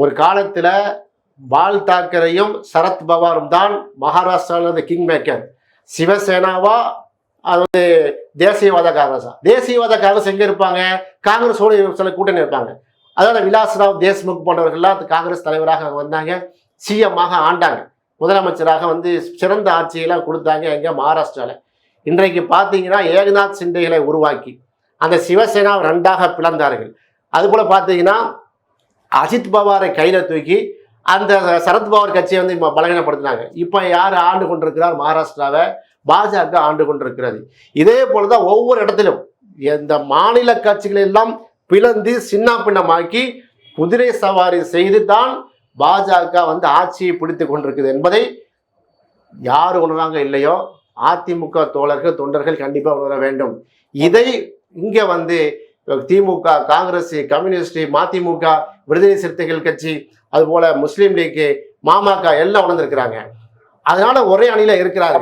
ஒரு காலத்தில் பால் தாக்கரேயும் சரத்பவாரும் தான் மகாராஷ்டிராவில் கிங் மேக்கர். சிவசேனாவா அது தேசியவாத காங்கிரஸா? தேசியவாத காங்கிரஸ் எங்கே இருப்பாங்க? காங்கிரஸோடு சில கூட்டணி இருப்பாங்க. அதாவது விலாஸ்ராவ் தேஷ்முக் போன்றவர்கள்லாம் காங்கிரஸ் தலைவராக வந்தாங்க, சிஎம்மாக ஆண்டாங்க, முதலமைச்சராக வந்து சிறந்த ஆட்சியெல்லாம் கொடுத்தாங்க. எங்கே? மகாராஷ்டிராவில். இன்றைக்கு பார்த்தீங்கன்னா ஏக்நாத் சிண்டேகளை உருவாக்கி அந்த சிவசேனா ரெண்டாக பிளந்தார்கள். அதுபோல் பார்த்தீங்கன்னா அஜித் பவாரை கையில் தூக்கி அந்த சரத்பவார் கட்சியை வந்து பலகீனப்படுத்தினாங்க. இப்போ யார் ஆண்டு கொண்டிருக்கிறார்? மகாராஷ்டிராவை பாஜக ஆண்டு கொண்டிருக்கிறது. இதே போலதான் ஒவ்வொரு இடத்திலும் இந்த மாநில கட்சிகளை எல்லாம் பிளந்து சின்ன பின்னமாக்கி குதிரை சவாரி செய்து தான் பாஜக வந்து ஆட்சியை பிடித்து கொண்டிருக்குது என்பதை யார் உணர்றாங்க இல்லையோ அதிமுக தோழர்கள் தொண்டர்கள் கண்டிப்பாக உணர வேண்டும். இதை இங்கே வந்து திமுக, காங்கிரஸ், கம்யூனிஸ்ட், மதிமுக, விடுதலை சிறுத்தைகள் கட்சி, அதுபோல முஸ்லீம் லீக், மாமக எல்லாம் உணர்ந்திருக்கிறாங்க. அதனால ஒரே அணியில இருக்கிறாங்க.